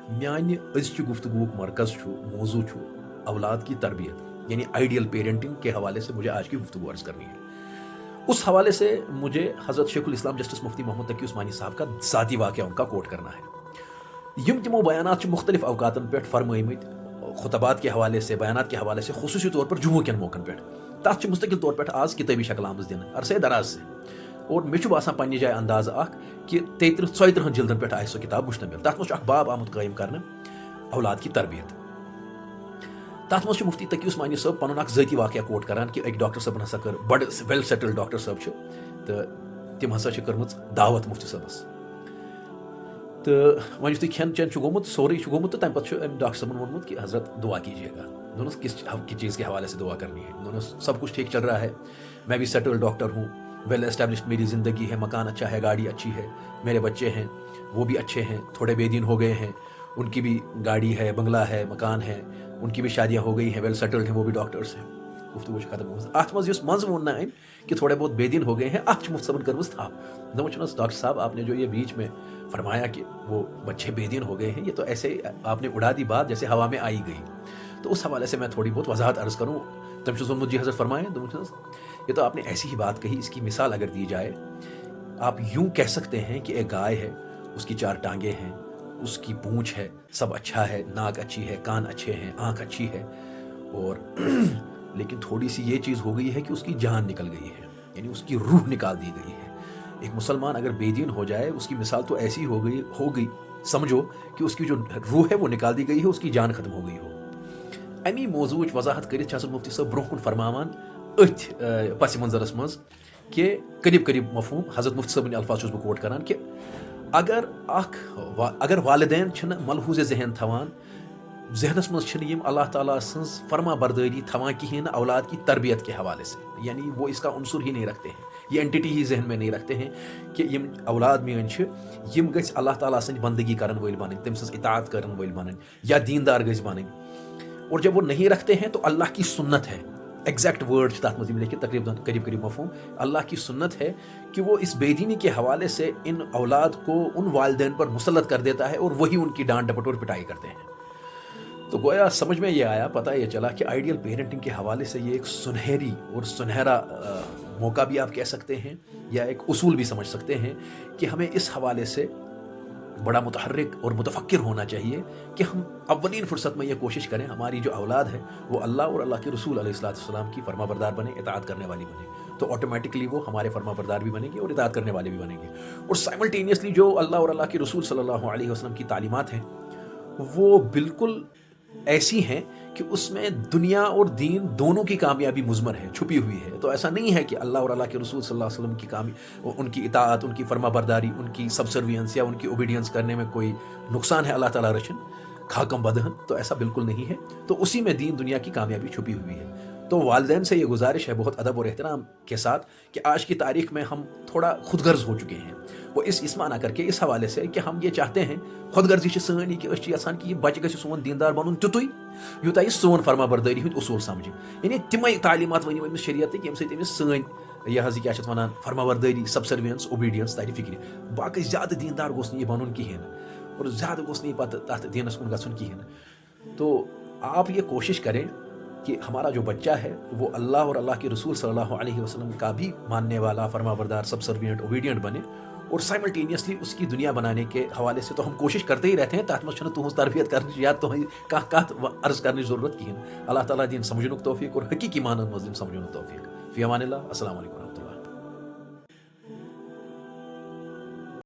میانہ أزچہِ گفتگوک مرکز موضوع اولاد کی تربیت یعنی آئیڈیل پیرنٹنگ کے حوالے سے مجھے آج کی گفتگو عرض کرنی ہے. اس حوالے سے مجھے حضرت شیخ الاسلام جسٹس مفتی محمد تقی عثمانی صاحب کا ذاتی واقعہ ان کا کوٹ کرنا ہے. یم تمو بیانات مختلف اوقاتن پہ فرمائمت خطبات کے حوالے سے بیانات کے حوالے سے خصوصی طور پر جمعہ کن موقعن پہ تر مستقل طور پہ آج کتابی شکل آمز دن عرصے دراز سے. اور مجھے باسان پنہ جائے انداز کہ 33-34 جلدن پہ آئے سو کتاب مشتمل. تر مجھ باب آمت قائم کرنے اولاد کی تربیت. تر مجھ مفتی تقی عثمانی صاحب پن ذاتی واقعہ کوٹ کران کہ ایک ڈاکٹر صاحب ہسا کر بڑ ویل سیٹلڈ ڈاکٹر صاحب تو تم ہسا کرم دعوت مفتی صاحبس تو ون تھی کھین چین گومت سوری گومت تو تمہ پتہ ڈاکٹر صاحبن وونمت کہ حضرت دعا کیجیے گا. دونوں کس چیز کے حوالے سے دعا کرنی ہے. دونوں سب کچھ ٹھیک چل رہا ہے, میں بھی سیٹلڈ ڈاکٹر ہوں, ویل اسٹیبلشڈ میری زندگی ہے, مکان اچھا ہے, گاڑی اچھی ہے, میرے بچے ہیں وہ بھی اچھے ہیں, تھوڑے بے دین ہو گئے ہیں, ان کی بھی گاڑی ہے, بنگلہ ہے, مکان ہے, ان کی بھی شادیاں ہو گئی ہیں, ویل سیٹلڈ ہیں, وہ بھی ڈاکٹرس ہیں. گفتگو ختم گوز ات مز منز وون نا کہ تھوڑے بہت بے دین ہو گئے ہیں, ات مفت صاحب کرمز تھا. دپس ڈاکٹر صاحب آپ نے جو یہ بیچ میں فرمایا کہ وہ بچے بے دین ہو گئے ہیں, یہ تو ایسے آپ نے اڑا دی بات جیسے ہوا میں آئی گئی. تو اس حوالے سے میں تھوڑی بہت وضاحت عرض کروں. تم سے مجھے حضرت فرمائے یہ تو آپ نے ایسی ہی بات کہی, اس کی مثال اگر دی جائے آپ یوں کہہ سکتے ہیں کہ ایک گائے ہے, اس کی 4 ٹانگیں ہیں, اس کی پونچھ ہے, سب اچھا ہے, ناک اچھی ہے, کان اچھے ہیں, آنکھ اچھی ہے, اور لیکن تھوڑی سی یہ چیز ہو گئی ہے کہ اس کی جان نکل گئی ہے, یعنی اس کی روح نکال دی گئی ہے. ایک مسلمان اگر بے دین ہو جائے اس کی مثال تو ایسی ہو گئی سمجھو کہ اس کی جو روح ہے وہ نکال دی گئی ہے, اس کی جان ختم ہو گئی ہو. امی موضوع وضاحت کرت حضرت مفتی صاحب برہ کن فرماوان اتھ پس منظرس مز کہ قریب مفہوم حضرت مفتی صاحب الفاظ چھس بہ کوٹ کران کہ اگر والدین چھن ملحوظ ذہن تھوان ذہنس مز چھن یم اللہ تعالیٰ سنز فرما برداری تھوان کہین اولاد کی تربیت کے حوالے سے, یعنی وہ اس کا عنصر ہی نہیں رکھتے ہیں, یہ اینٹیٹی ہی ذہن میں نہیں رکھتے ہیں کہ یم اولاد میون چھ یم گژھِ اللہ تعالیٰ سنز بندگی کرن ول بنن, تم سنز اطاعت کرن ول بنن, یا دیندار گژھِ بنن. اور جب وہ نہیں رکھتے ہیں تو اللہ کی سنت ہے, ایگزیکٹ ورڈ تات مزید لکھے تقریباً قریب مفہوم, اللہ کی سنت ہے کہ وہ اس بے دینی کے حوالے سے ان اولاد کو ان والدین پر مسلط کر دیتا ہے اور وہی ان کی ڈانٹ ڈپٹ اور پٹائی کرتے ہیں. تو گویا سمجھ میں یہ آیا, پتہ یہ چلا کہ آئیڈیل پیرنٹنگ کے حوالے سے یہ ایک سنہری اور سنہرا موقع بھی آپ کہہ سکتے ہیں, یا ایک اصول بھی سمجھ سکتے ہیں کہ ہمیں اس حوالے سے بڑا متحرک اور متفکر ہونا چاہیے کہ ہم اولین فرصت میں یہ کوشش کریں ہماری جو اولاد ہے وہ اللہ اور اللہ کے رسول علیہ السلام کی فرما بردار بنے, اطاعت کرنے والی بنے, تو آٹومیٹکلی وہ ہمارے فرما بردار بھی بنیں گے اور اطاعت کرنے والے بھی بنیں گے. اور سائملٹینیسلی جو اللہ اور اللہ کے رسول صلی اللہ علیہ وسلم کی تعلیمات ہیں وہ بالکل ایسی ہیں کہ اس میں دنیا اور دین دونوں کی کامیابی مضمر ہے, چھپی ہوئی ہے. تو ایسا نہیں ہے کہ اللہ اور اللہ کے رسول صلی اللہ علیہ وسلم کی ان کی اطاعت, ان کی فرما برداری, ان کی سبسروینس یا ان کی اوبیڈینس کرنے میں کوئی نقصان ہے اللہ تعالیٰ رچن کھاکم بدہن, تو ایسا بالکل نہیں ہے. تو اسی میں دین دنیا کی کامیابی چھپی ہوئی ہے. تو والدین سے یہ گزارش ہے بہت ادب اور احترام کے ساتھ کہ آج کی تاریخ میں ہم تھوڑا خود غرض ہو چکے ہیں, وہ اس معنی کر کے اس حوالے سے کہ ہم یہ چاہتے ہیں, خود غرضی سانی کہ یژھان کہ یہ بچہ گژھِ سون دیندار بنن تیُتُے یوٗتاہ یہِ سون فرما بردٲری ہُنٛد اصوٗل سمجھِ, یعنی تِمے تعلیمات ؤنِو أمِس شریعتٕکۍ ییٚمہِ سۭتۍ أمِس سٲنۍ یہِ حظ یہِ کیٛاہ چھِ اَتھ وَنان فرما بردٲری سبسروینس اوبیڈینس تَرِ فِکرِ. باقٕے زیادٕ دیندار گوٚژھ نہٕ یہِ بنُن کِہیٖنۍ اور زیادٕ گوٚژھ نہٕ یہِ پتہٕ تَتھ دیٖنس کُن گژھُن کِہیٖنۍ. تو آپ یہ کوشش کریں کہ ہمارا جو بچہ ہے وہ اللہ اور اللہ کے رسول صلی اللہ علیہ وسلم کا بھی ماننے والا, فرما بردار, سبسروینٹ, اوبیڈینٹ بنے, اور سائملٹینیسلی اس کی دنیا بنانے کے حوالے سے تو ہم کوشش کرتے ہی رہتے ہیں. تحت مجھ تہذ تربیت کرنے یا کت عرض کرنے ضرورت کہین. اللہ تعالیٰ دین سمجھنک توفیق اور حقیقی معنن مز دین سمجھنک توفیق. فی امان اللہ. السلام علیکم.